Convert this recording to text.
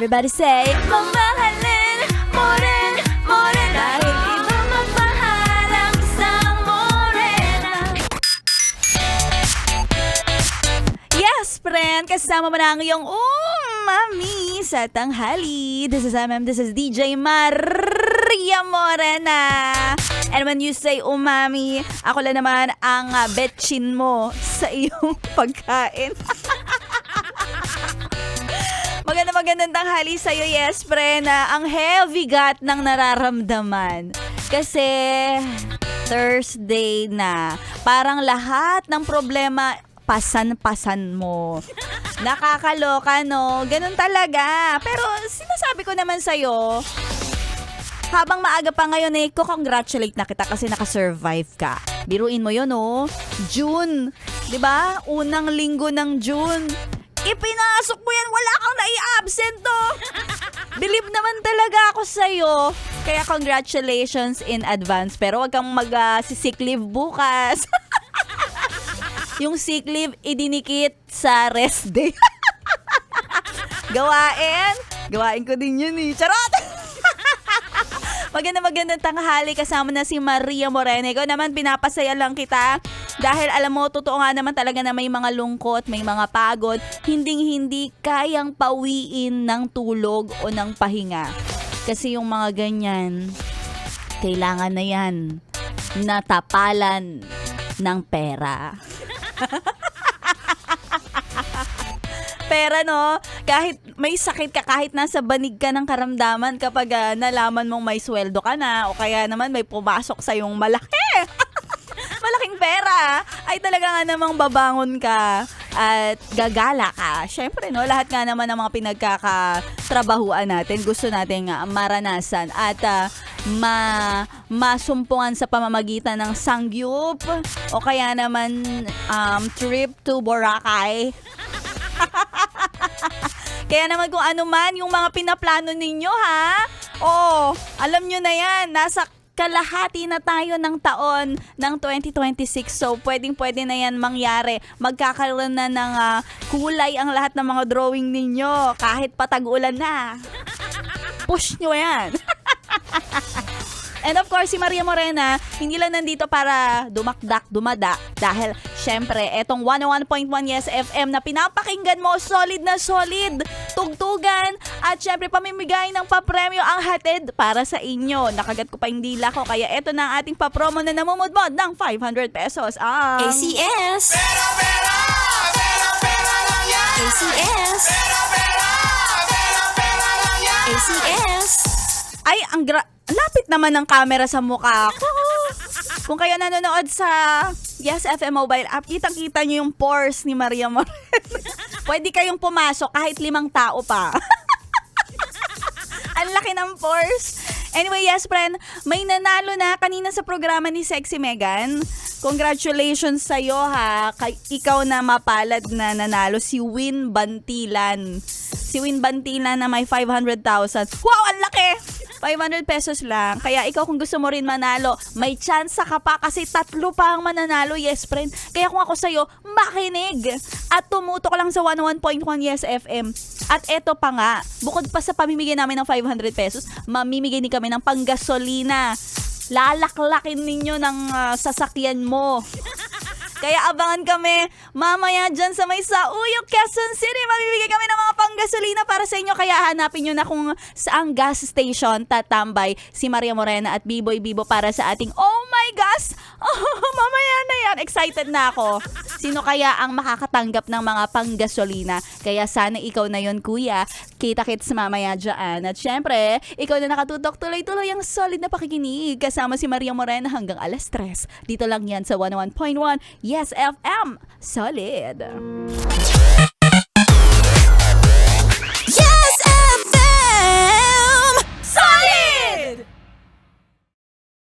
Everybody say, mamahalin mo rin, dahil iba magmahal ang isang morena. Yes, friend, kasama mo na ang iyong umami sa tanghali. This is DJ Maria Morena. And when you say umami, ako lang naman ang betchin mo sa iyong pagkain. Magandang tanghali sa'yo, yes, friend. Ang heavy gut ng nararamdaman. Kasi Thursday na. Parang lahat ng problema pasan-pasan mo. Nakakaloka, no? Ganun talaga. Pero sinasabi ko naman sa'yo, habang maaga pa ngayon congratulate na kita kasi nakasurvive ka. Biruin mo yun, oh. June. 'Di ba? Unang linggo ng June. Ipinasok mo yan, wala kang nai-absent, to. Believe naman talaga ako sa'yo. Kaya congratulations in advance. Pero wag kang mag-sick leave bukas. Yung sick leave, idinikit sa rest day. Gawain ko din yun eh. Charot! Magandang tanghali, kasama na si Maria Morena. Ikaw naman, pinapasaya lang kita. Dahil alam mo, totoo nga naman talaga na may mga lungkot, may mga pagod, hindi kayang pawiin ng tulog o ng pahinga. Kasi yung mga ganyan, kailangan na yan natapalan ng pera. Pera, no? Kahit may sakit ka, kahit nasa banig ka ng karamdaman kapag nalaman mong may sweldo ka na o kaya naman may pumasok sa yung malaking pera, ay talaga nga namang babangon ka at gagala ka. Syempre, no? Lahat nga naman ng mga pinagkakatrabahuan natin, gusto natin maranasan at masumpungan sa pamamagitan ng sangyup o kaya naman trip to Boracay. Kaya naman kung ano man yung mga pinaplano ninyo, ha? Oo, alam nyo na yan. Nasa kalahati na tayo ng taon ng 2026. So, pwede na yan mangyari. Magkakaroon na ng kulay ang lahat ng mga drawing ninyo. Kahit patag-ulan na. Push nyo yan. And of course, si Maria Morena, hindi lang nandito para dumada. Dahil, syempre, etong 101.1 Yes FM na pinapakinggan mo, solid na solid, tugtugan, at syempre, pamimigay ng papremyo ang hatid para sa inyo. Nakagat ko pa yung dila ko, kaya eto na ang ating papromo na namumudmod ng 500 pesos. ACS! Pera lang yan! ACS! Pera lang yan! ACS! Ay, lapit naman ng camera sa mukha ko. Kung kayo nanonood sa Yes FM mobile app, kitang-kita nyo yung pores ni Maria Morena. Pwede kayong pumasok kahit 5 tao pa. Ang laki ng pores. Anyway, yes, friend, may nanalo na kanina sa programa ni Sexy Megan. Congratulations sa'yo, ha. Ikaw na mapalad na nanalo, si Win Bantilan. Si Win Bantilan na may 500,000. Wow, ang laki! 500 pesos lang. Kaya ikaw kung gusto mo rin manalo, may chance ka pa kasi 3 pa ang mananalo, yes friend. Kaya kung ako sa'yo, makinig at tumutok lang sa 101.1 Yes FM. At eto pa nga, bukod pa sa pamimigay namin ng 500 pesos, mamimigay din kami ng panggasolina. Lalaklakin ninyo ng sasakyan mo. Kaya abangan kami mamaya dyan sa may Sauyok, Quezon City. Mamibigay kami ng mga panggasolina para sa inyo. Kaya hanapin nyo na kung saang gas station tatambay si Maria Morena at B-Boy Bibo para sa ating oh my gosh! Oh, mamaya na yan. Excited na ako. Sino kaya ang makakatanggap ng mga panggasolina? Kaya sana ikaw na yon, kuya. Kita-kits mamaya dyan. At syempre, ikaw na nakatutok tuloy-tuloy ang solid na pakikinig kasama si Maria Morena hanggang alas 3. Dito lang yan sa 101.1 Yes FM. Solid.